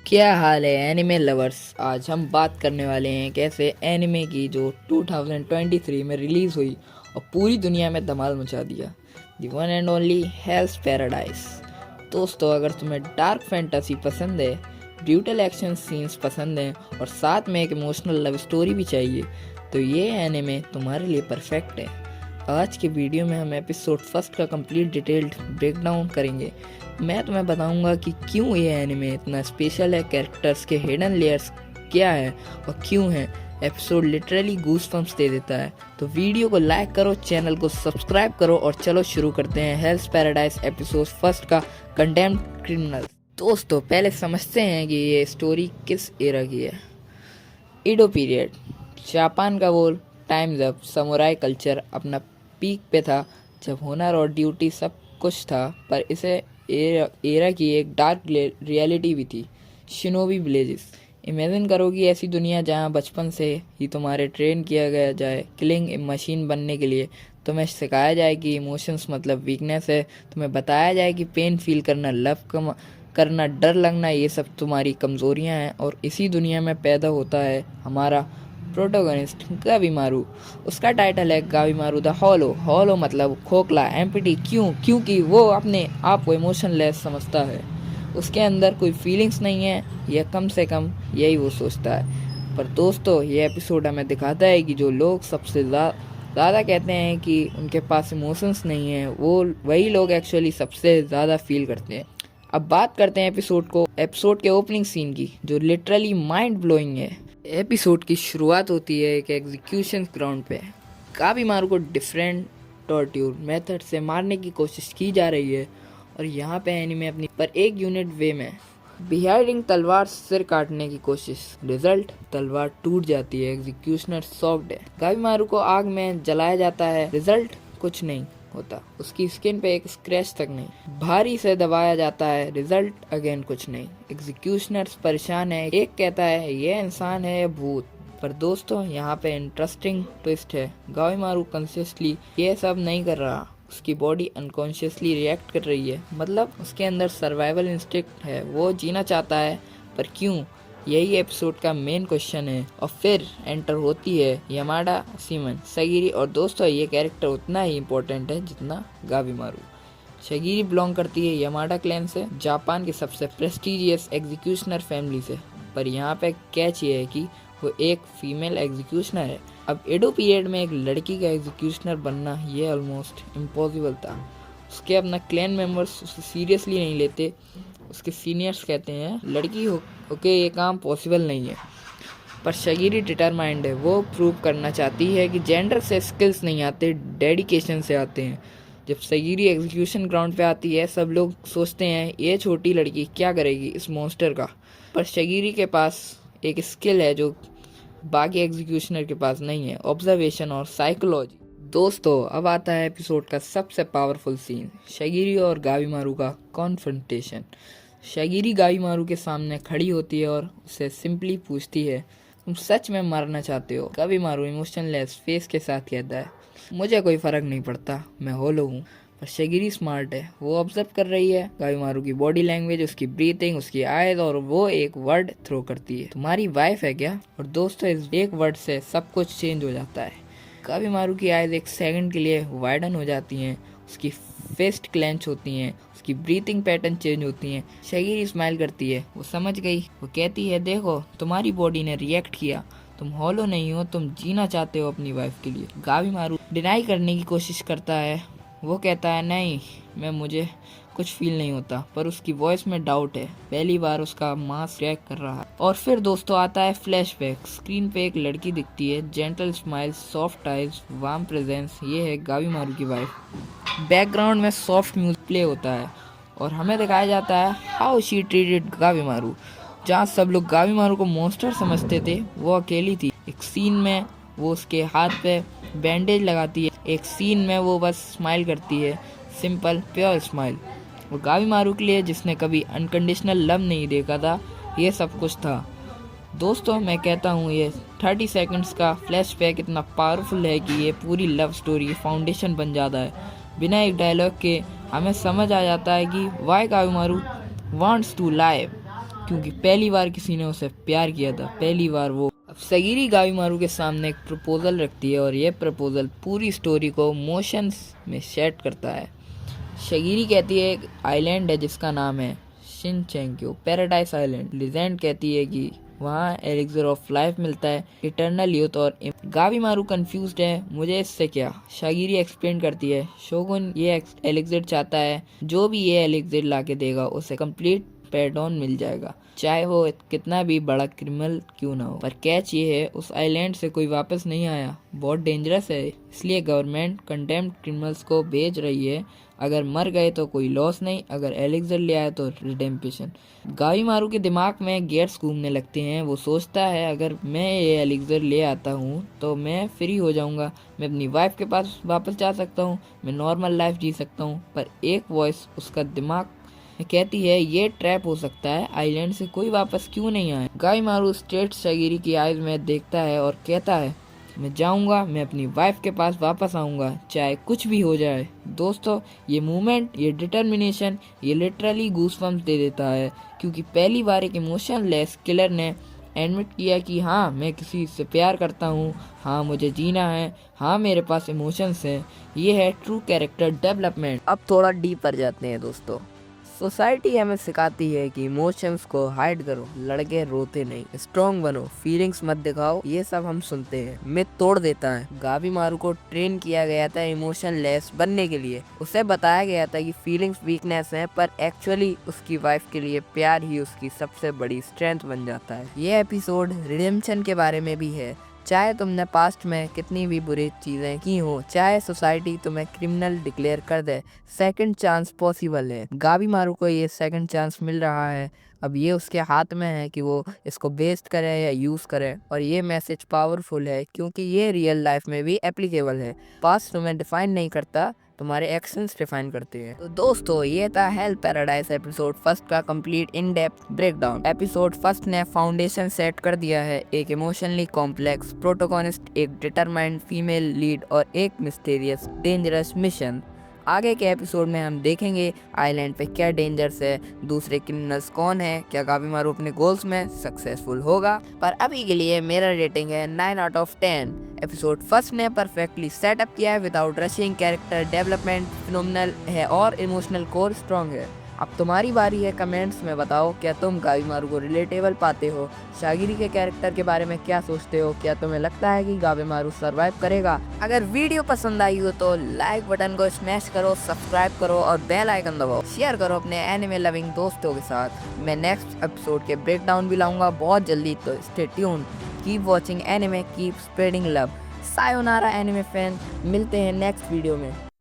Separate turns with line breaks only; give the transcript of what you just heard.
क्या हाल है anime lovers. आज हम बात करने वाले हैं कैसे एनिमे की जो 2023 में रिलीज़ हुई और पूरी दुनिया में धमाल मचा दिया, दी वन एंड ओनली हेल्स पैराडाइज। दोस्तों, अगर तुम्हें डार्क फैंटेसी पसंद है, ब्रूटल एक्शन सीन्स पसंद हैं और साथ में एक इमोशनल लव स्टोरी भी चाहिए, तो ये एनिमे तुम्हारे लिए परफेक्ट है। आज के वीडियो में हम एपिसोड फर्स्ट का कंप्लीट डिटेल्ड ब्रेकडाउन करेंगे। मैं तुम्हें बताऊंगा कि क्यों ये एनिमे इतना स्पेशल है, कैरेक्टर्स के हिडन लेयर्स क्या है और क्यों है एपिसोड लिटरली गूज़बम्प्स दे देता है। तो वीडियो को लाइक करो, चैनल को सब्सक्राइब करो और चलो शुरू करते हैं हेल्स पैराडाइज एपिसोड फर्स्ट का कंडेम्ड क्रिमिनल। दोस्तों, पहले समझते हैं कि ये स्टोरी किस एरा की है। ईडो पीरियड, जापान का वो टाइम जब समुराई कल्चर अपना पीक पे था, जब हुनर और ड्यूटी सब कुछ था, पर इसे एरा की एक डार्क रियलिटी भी थी, शिनोबी विलेजेस। इमेजिन करो कि ऐसी दुनिया जहाँ बचपन से ही तुम्हारे ट्रेन किया गया जाए किलिंग मशीन बनने के लिए। तुम्हें सिखाया जाए कि इमोशंस मतलब वीकनेस है, तुम्हें बताया जाए कि पेन फील करना, लव करना, डर लगना, ये सब तुम्हारी कमज़ोरियाँ हैं। और इसी दुनिया में पैदा होता है हमारा प्रोटोगनिस्ट गावीमारू। उसका टाइटल है गावीमारू द हॉलो। हॉलो मतलब खोखला, एम्प्टी। क्योंकि वो अपने आप को इमोशनलेस समझता है, उसके अंदर कोई फीलिंग्स नहीं है, या कम से कम यही वो सोचता है। पर दोस्तों, ये एपिसोड हमें दिखाता है कि जो लोग सबसे ज़्यादा कहते हैं कि उनके पास इमोशंस नहीं है, वो वही लोग एक्चुअली सबसे ज़्यादा फील करते हैं। अब बात करते हैं एपिसोड के ओपनिंग सीन की, जो लिटरली माइंड ब्लोइंग है। एपिसोड की शुरुआत होती है एक एग्जीक्यूशन ग्राउंड पे। गावीमारू को डिफरेंट टॉर्ट्यूर मेथड से मारने की कोशिश की जा रही है और यहाँ पे एनिमे अपनी पर एक यूनिट वे में बिहाइंडिंग तलवार सिर काटने की कोशिश। रिजल्ट, तलवार टूट जाती है, एग्जीक्यूशनर सॉफ्ट है। गावीमारू को आग में जलाया जाता है, रिजल्ट कुछ नहीं होता, उसकी स्किन पे एक स्क्रैच तक नहीं। भारी से दबाया जाता है, रिजल्ट अगेन कुछ नहीं। एग्जीक्यूशनर्स परेशान है, एक कहता है ये इंसान है या भूत। पर दोस्तों, यहाँ पे इंटरेस्टिंग ट्विस्ट है। गावीमारू कॉन्शियसली ये सब नहीं कर रहा, उसकी बॉडी अनकॉन्शियसली रिएक्ट कर रही है। मतलब उसके अंदर सर्वाइवल इंस्टिंक्ट है, वो जीना चाहता है। पर क्यों? यही एपिसोड का मेन क्वेश्चन है। और फिर एंटर होती है यामाडा सीमन सगिरी। और दोस्तों, ये कैरेक्टर उतना ही इम्पोर्टेंट है जितना गावीमारू। सगिरी बिलोंग करती है यामाडा क्लैन से, जापान की सबसे प्रेस्टिजियस एग्जीक्यूशनर फैमिली से। पर यहाँ पे कैच ये है कि वो एक फीमेल एग्जीक्यूशनर है। अब एडो पीरियड में एक लड़की का एग्जीक्यूशनर बनना ये ऑलमोस्ट इम्पॉसिबल था। उसके अपना क्लैन मेंबर्स उसे सीरियसली नहीं लेते। उसके सीनियर्स कहते हैं लड़की होके ये काम पॉसिबल नहीं है। पर सगिरी डिटरमाइंड है, वो प्रूव करना चाहती है कि जेंडर से स्किल्स नहीं आते, डेडिकेशन से आते हैं। जब सगिरी एग्जीक्यूशन ग्राउंड पे आती है, सब लोग सोचते हैं ये छोटी लड़की क्या करेगी इस मॉन्स्टर का। पर सगिरी के पास एक स्किल है जो बाकी एग्जीक्यूशनर के पास नहीं है, ऑब्जर्वेशन और साइकोलॉजी। दोस्तों, अब आता है एपिसोड का सबसे पावरफुल सीन, सगिरी और गावीमारू का कॉन्फ्रंटेशन। सगिरी गावीमारू के सामने खड़ी होती है और उसे सिंपली पूछती है, तुम सच में मरना चाहते हो? गावीमारू इमोशनलेस फेस के साथ कहता है, मुझे कोई फर्क नहीं पड़ता, मैं होलो हूँ। पर सगिरी स्मार्ट है, वो ऑब्जर्व कर रही है गावीमारू की बॉडी लैंग्वेज, उसकी ब्रीथिंग, उसकी आइज, और वो एक वर्ड थ्रो करती है, तुम्हारी वाइफ है क्या? और दोस्तों, इस एक वर्ड से सब कुछ चेंज हो जाता है। गावीमारू की आइज एक सेकंड के लिए वाइडन हो जाती हैं, उसकी फेस्ट क्लेंच होती हैं, उसकी ब्रीथिंग पैटर्न चेंज होती हैं। सगिरी स्माइल करती है, वो समझ गई। वो कहती है, देखो तुम्हारी बॉडी ने रिएक्ट किया, तुम हॉलो नहीं हो, तुम जीना चाहते हो अपनी वाइफ के लिए। गावीमारू डिनाई करने की कोशिश करता है, वो कहता है नहीं, मुझे कुछ फील नहीं होता। पर उसकी वॉइस में डाउट है, पहली बार उसका मास क्रैक कर रहा है। और फिर दोस्तों आता है फ्लैशबैक। स्क्रीन पे एक लड़की दिखती है, gentle smile, soft eyes, warm presence. ये है गावीमारू की वाइफ। बैकग्राउंड में सॉफ्ट म्यूजिक प्ले होता है और हमें दिखाया जाता है हाउ शी ट्रीटेड गावीमारू। जहाँ सब लोग गावीमारू को मॉन्स्टर समझते थे, वो अकेली थी। एक सीन में वो उसके हाथ पे बैंडेज लगाती है, एक सीन में वो बस स्माइल करती है, सिंपल प्योर स्माइल। और गावीमारू के लिए, जिसने कभी अनकंडीशनल लव नहीं देखा था, ये सब कुछ था। दोस्तों, मैं कहता हूँ ये 30 सेकंड्स का फ्लैशबैक इतना पावरफुल है कि ये पूरी लव स्टोरी फाउंडेशन बन जाता है। बिना एक डायलॉग के हमें समझ आ जाता है कि वाई गावीमारू वांट्स टू लाइव क्योंकि पहली बार किसी ने उसे प्यार किया था, पहली बार वो। अब सगिरी गावीमारू के सामने एक प्रपोजल रखती है और ये प्रपोजल पूरी स्टोरी को मोशंस में सेट करता है। शगिरी कहती है एक आइलैंड है जिसका नाम है शिनचेंक्यो पैराडाइज आइलैंड। लिजेंड कहती है कि वहाँ एलिक्सर ऑफ लाइफ मिलता है, इटर्नल यूथ और गावीमारू कंफ्यूज्ड है, मुझे इससे क्या। शागिरी एक्सप्लेन करती है शोगुन ये एलिक्सर चाहता है, जो भी ये एलिक्सर लाके देगा उसे कंप्लीट पैडॉन मिल जाएगा, चाहे वो कितना भी बड़ा क्रिमिनल क्यों ना हो। पर कैच ये है उस आइलैंड से कोई वापस नहीं आया, बहुत डेंजरस है, इसलिए गवर्नमेंट कंडेम्ड क्रिमिनल्स को भेज रही है। अगर मर गए तो कोई लॉस नहीं, अगर एलिक्सर ले आए तो रिडेम्पशन। गावीमारू के दिमाग में गेट्स घूमने लगते हैं। वो सोचता है अगर मैं ये एलिक्सर ले आता हूँ तो मैं फ्री हो जाऊँगा, मैं अपनी वाइफ के पास वापस जा सकता हूँ, मैं नॉर्मल लाइफ जी सकता हूँ। पर एक वॉइस उसका दिमाग कहती है ये ट्रैप हो सकता है, आइलैंड से कोई वापस क्यों नहीं आए। गावीमारू स्ट्रेट शगिरी की आइज में देखता है और कहता है मैं जाऊंगा, मैं अपनी वाइफ के पास वापस आऊंगा, चाहे कुछ भी हो जाए। दोस्तों ये मूवमेंट, ये डिटर्मिनेशन, ये लिटरली गूज़बम्प्स दे देता है, क्योंकि पहली बार एक इमोशनलेस किलर ने एडमिट किया कि हाँ मैं किसी से प्यार करता हूँ, हाँ मुझे जीना है, हाँ मेरे पास इमोशंस हैं। ये है ट्रू कैरेक्टर डेवलपमेंट। अब थोड़ा डीपर जाते हैं दोस्तों। सोसाइटी हमें सिखाती है कि इमोशंस को हाइड करो, लड़के रोते नहीं, स्ट्रॉन्ग बनो, फीलिंग्स मत दिखाओ, ये सब हम सुनते हैं। मिथ तोड़ देता है। गावीमारू को ट्रेन किया गया था इमोशनलेस बनने के लिए। उसे बताया गया था कि फीलिंग्स वीकनेस है, पर एक्चुअली उसकी वाइफ के लिए प्यार ही उसकी सबसे बड़ी स्ट्रेंथ बन जाता है। ये एपिसोड रिडेम्पशन के बारे में भी है। चाहे तुमने पास्ट में कितनी भी बुरी चीज़ें की हो, चाहे सोसाइटी तुम्हें क्रिमिनल डिक्लेयर कर दे, सेकंड चांस पॉसिबल है। गावीमारू को ये सेकंड चांस मिल रहा है। अब ये उसके हाथ में है कि वो इसको वेस्ट करे या यूज़ करे। और ये मैसेज पावरफुल है क्योंकि ये रियल लाइफ में भी एप्लीकेबल है। पास्ट तुम्हें डिफाइन नहीं करता, तुम्हारे एक्शंस डिफाइन करते हैं। तो दोस्तों ये था हेल पैराडाइज एपिसोड फर्स्ट का complete in depth breakdown. Episode first ने फाउंडेशन सेट कर दिया है, एक इमोशनली कॉम्प्लेक्स प्रोटोगोनिस्ट, एक डिटरमाइंड फीमेल लीड और एक मिस्टीरियस डेंजरस मिशन। आगे के एपिसोड में हम देखेंगे आइलैंड पे क्या डेंजर्स है, दूसरे क्रिमिनल्स कौन है, क्या गावीमारू अपने गोल्स में सक्सेसफुल होगा। पर अभी के लिए मेरा रेटिंग है 9 आउट ऑफ 10। एपिसोड फर्स्ट ने परफेक्टली सेटअप किया है without rushing, character development phenomenal है और इमोशनल कोर स्ट्रॉन्ग है। अब तुम्हारी बारी है, कमेंट्स में बताओ क्या तुम गावीमारू को रिलेटेबल पाते हो, शागिरी के कैरेक्टर के बारे में क्या सोचते हो, क्या तुम्हें लगता है कि गावीमारू सर्वाइव करेगा। अगर वीडियो पसंद आई हो तो लाइक बटन को स्मैश करो, सब्सक्राइब करो और बेल आइकन दबाओ, शेयर करो अपने एनिमे लविंग दोस्तों के साथ। मैं नेक्स्ट एपिसोड के ब्रेकडाउन भी लाऊंगा बहुत जल्दी, तो stay tune, keep watching anime, keep spreading love. Sayonara anime fan, मिलते हैं नेक्स्ट वीडियो में।